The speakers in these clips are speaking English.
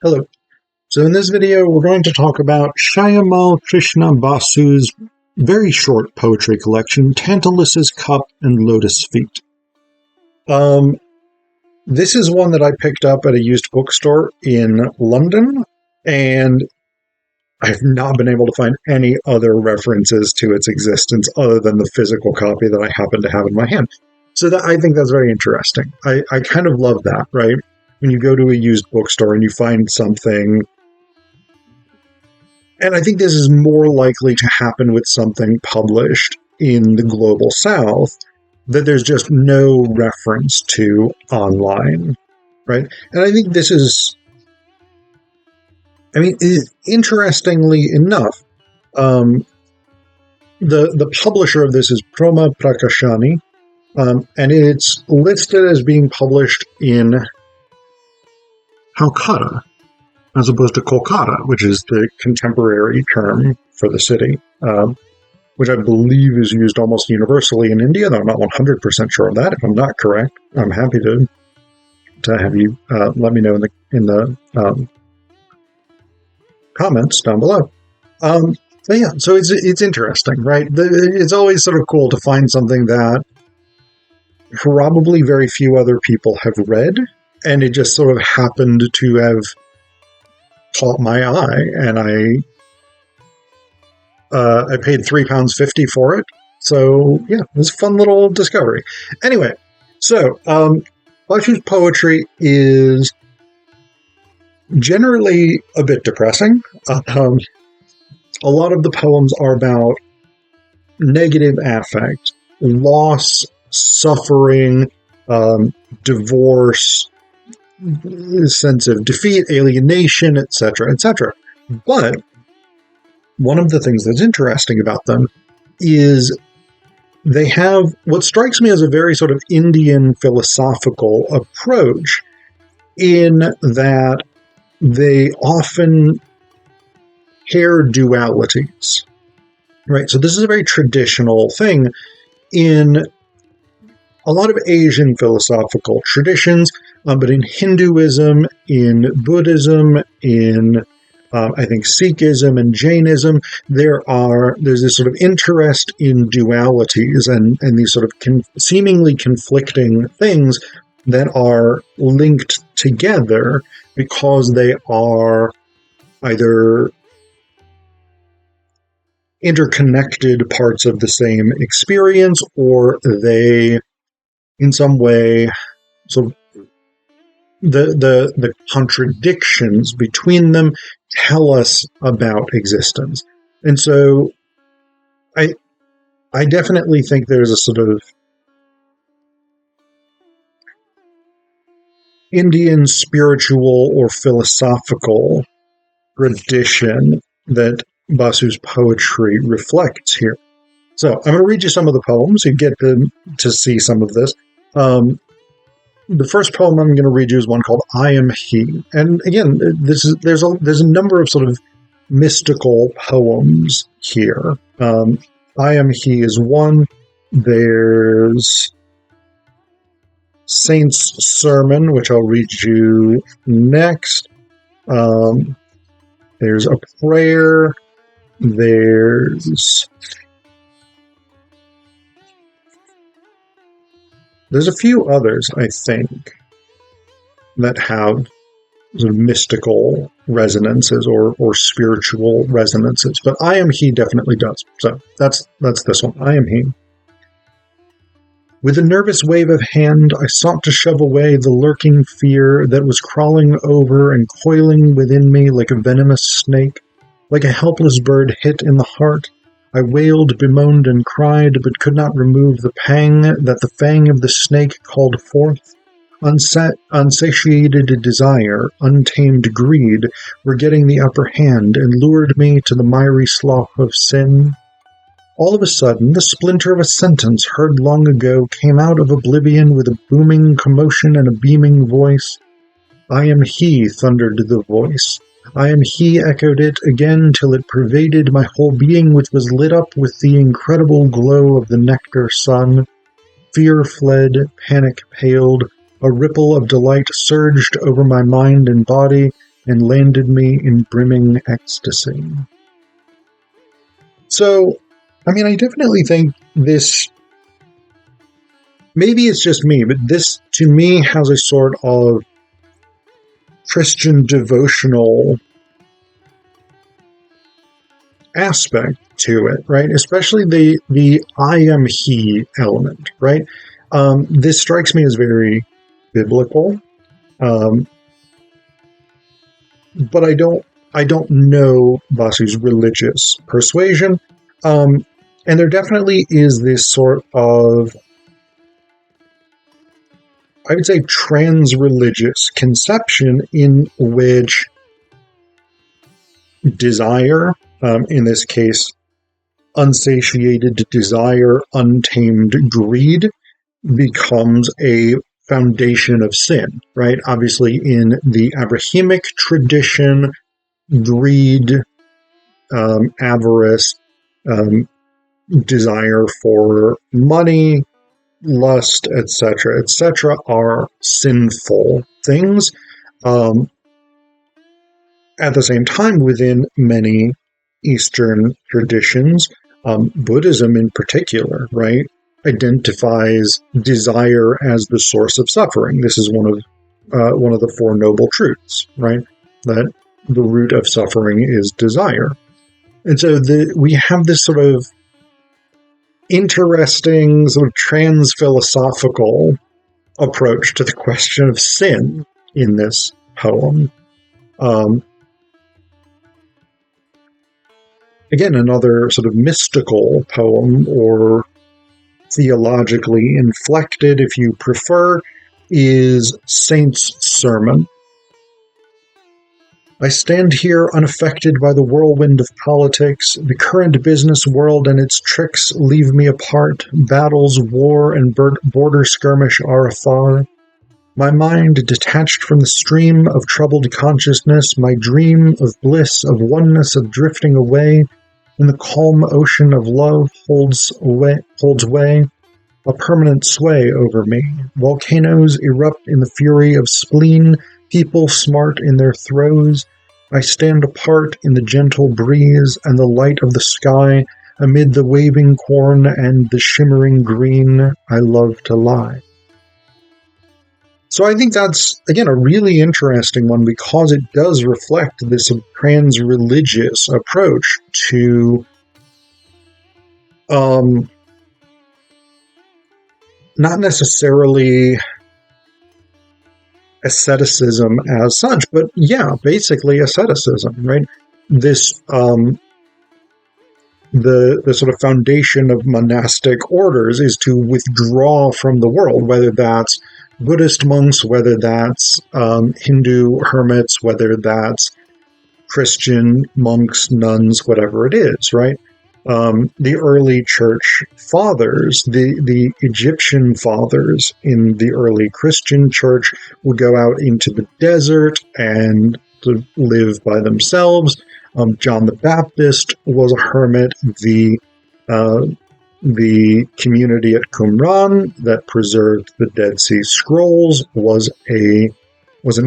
Hello. So in this video, we're going to talk about Shyamal Krishna Basu's very short poetry collection, Tantalus's Cup and Lotus Feet. This is one that I picked up at a used bookstore in London, and I've not been able to find any other references to its existence other than the physical copy that I happen to have in my hand. So I think that's very interesting. I kind of love that, right? When you go to a used bookstore and you find something, and I think this is more likely to happen with something published in the global south that there's just no reference to online, right? And I think this is, interestingly enough, the publisher of this is Proma Prakashani, and it's listed as being published in Calcutta, as opposed to Kolkata, which is the contemporary term for the city, which I believe is used almost universally in India, though I'm not 100% sure of that. If I'm not correct, I'm happy to have you let me know in the comments down below. So it's interesting, right? It's always sort of cool to find something that probably very few other people have read, and it just sort of happened to have caught my eye, and I paid £3.50 for it. So yeah, it was a fun little discovery. Anyway, so Basu's poetry is generally a bit depressing. A lot of the poems are about negative affect, loss, suffering, divorce, sense of defeat, alienation, etc., etc. But one of the things that's interesting about them is they have what strikes me as a very sort of Indian philosophical approach, in that they often pair dualities, right? So this is a very traditional thing in a lot of Asian philosophical traditions, but in Hinduism, in Buddhism, in I think Sikhism and Jainism, there's this sort of interest in dualities and these sort of seemingly conflicting things that are linked together because they are either interconnected parts of the same experience, or they in some way, so the contradictions between them tell us about existence. And so I definitely think there's a sort of Indian spiritual or philosophical tradition that Basu's poetry reflects here. So I'm going to read you some of the poems. You get to see some of this. The first poem I'm going to read you is one called "I Am He," and again, there's a number of sort of mystical poems here. "I Am He" is one. There's Saint's Sermon, which I'll read you next. There's a prayer. There's a few others, I think, that have sort of mystical resonances or spiritual resonances, but "I Am He" definitely does. So that's this one. "I Am He." With a nervous wave of hand, I sought to shove away the lurking fear that was crawling over and coiling within me like a venomous snake, like a helpless bird hit in the heart. I wailed, bemoaned, and cried, but could not remove the pang that the fang of the snake called forth. Unsatiated desire, untamed greed, were getting the upper hand and lured me to the miry slough of sin. All of a sudden, the splinter of a sentence heard long ago came out of oblivion with a booming commotion and a beaming voice. "I am he," thundered the voice. "I am he," echoed it again till it pervaded my whole being, which was lit up with the incredible glow of the nectar sun. Fear fled, panic paled, a ripple of delight surged over my mind and body, and landed me in brimming ecstasy. So, I mean, I definitely think this, maybe it's just me, but this, to me, has a sort of Christian devotional aspect to it, right? Especially the I am he element, right? This strikes me as very biblical, but I don't know Basu's religious persuasion, and there definitely is this sort of, I would say, trans-religious conception in which desire, in this case, unsatiated desire, untamed greed, becomes a foundation of sin, right? Obviously, in the Abrahamic tradition, greed, avarice, desire for money, lust, etc., are sinful things. At the same time, within many Eastern traditions, Buddhism in particular, right, identifies desire as the source of suffering. This is one of the Four Noble Truths, right? That the root of suffering is desire. And so we have this sort of interesting, sort of trans-philosophical approach to the question of sin in this poem. Again, another sort of mystical poem, or theologically inflected, if you prefer, is Saint's Sermon. I stand here unaffected by the whirlwind of politics. The current business world and its tricks leave me apart. Battles, war, and border skirmish are afar. My mind, detached from the stream of troubled consciousness, my dream of bliss, of oneness, of drifting away, in the calm ocean of love holds way, a permanent sway over me. Volcanoes erupt in the fury of spleen, people smart in their throes. I stand apart in the gentle breeze and the light of the sky, amid the waving corn and the shimmering green. I love to lie. So I think that's, again, a really interesting one, because it does reflect this trans-religious approach to not necessarily asceticism as such, but yeah, basically asceticism, right? This the sort of foundation of monastic orders is to withdraw from the world, whether that's Buddhist monks, whether that's Hindu hermits, whether that's Christian monks, nuns, whatever it is, right? The early church fathers, the Egyptian fathers in the early Christian church, would go out into the desert and to live by themselves. John the Baptist was a hermit. The community at Qumran that preserved the Dead Sea Scrolls was an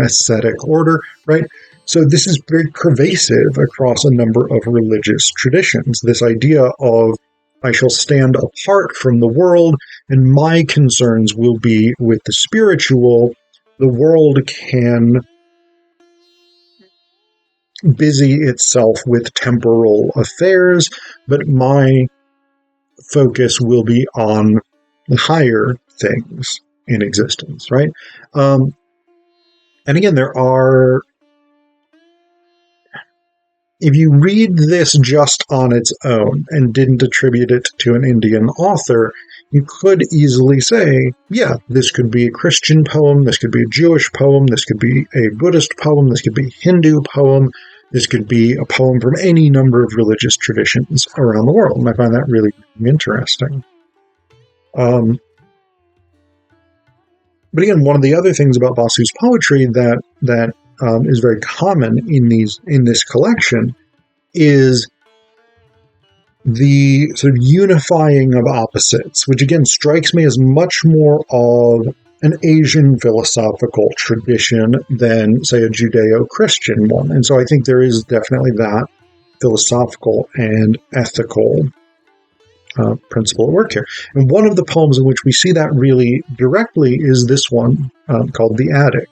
ascetic order, right? So this is very pervasive across a number of religious traditions. This idea of, I shall stand apart from the world and my concerns will be with the spiritual. The world can busy itself with temporal affairs, but my focus will be on the higher things in existence, right? And again, if you read this just on its own and didn't attribute it to an Indian author, you could easily say, yeah, this could be a Christian poem, this could be a Jewish poem, this could be a Buddhist poem, this could be a Hindu poem, this could be a poem from any number of religious traditions around the world, and I find that really interesting. But again, one of the other things about Basu's poetry that is very common in this collection is the sort of unifying of opposites, which again strikes me as much more of an Asian philosophical tradition than, say, a Judeo-Christian one. And so I think there is definitely that philosophical and ethical principle at work here. And one of the poems in which we see that really directly is this one called The Addict.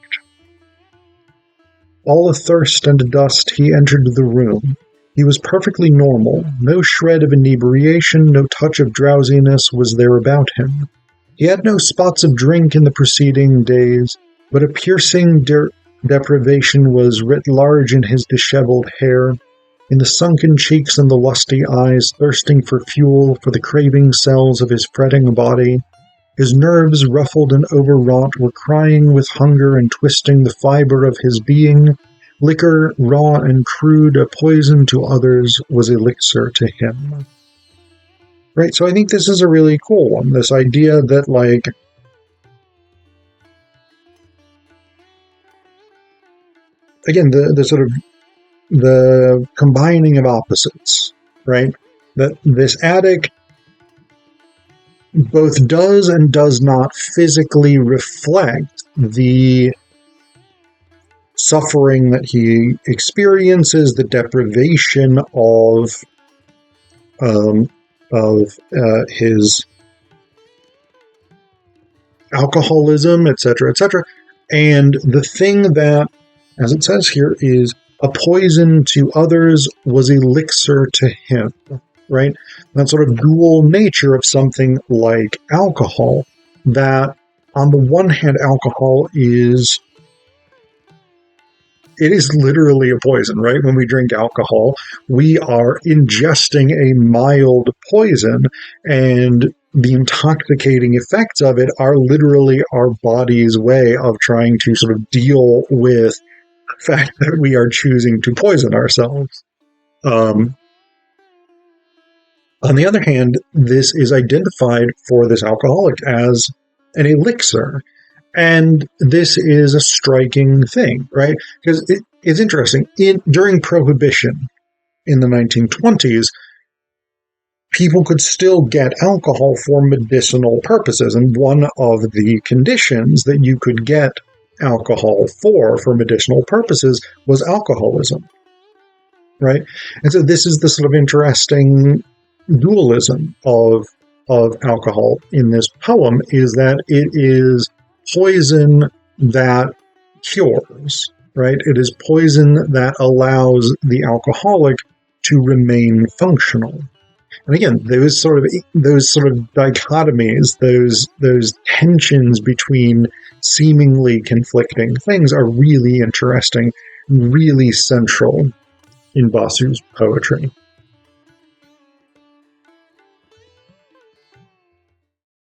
All athirst and dust, he entered the room. He was perfectly normal. No shred of inebriation, no touch of drowsiness was there about him. He had no spots of drink in the preceding days, but a piercing deprivation was writ large in his disheveled hair, in the sunken cheeks and the lusty eyes, thirsting for fuel for the craving cells of his fretting body. His nerves, ruffled and overwrought, were crying with hunger and twisting the fibre of his being. Liquor, raw and crude, a poison to others, was elixir to him. Right, so I think this is a really cool one. This idea that, like, again, the sort of the combining of opposites, right? That this addict both does and does not physically reflect the suffering that he experiences, the deprivation of his alcoholism, etc., etc. And the thing that, as it says here, is a poison to others was elixir to him, right? That sort of dual nature of something like alcohol, that on the one hand, alcohol is literally a poison, right? When we drink alcohol, we are ingesting a mild poison, and the intoxicating effects of it are literally our body's way of trying to sort of deal with the fact that we are choosing to poison ourselves. On the other hand, this is identified for this alcoholic as an elixir. And this is a striking thing, right? Because it's interesting. During Prohibition in the 1920s, people could still get alcohol for medicinal purposes. And one of the conditions that you could get alcohol for medicinal purposes was alcoholism, right? And so this is the sort of interesting dualism of alcohol in this poem, is that it is poison that cures, right? It is poison that allows the alcoholic to remain functional. And again, those sort of dichotomies, those tensions between seemingly conflicting things are really interesting, really central in Basu's poetry.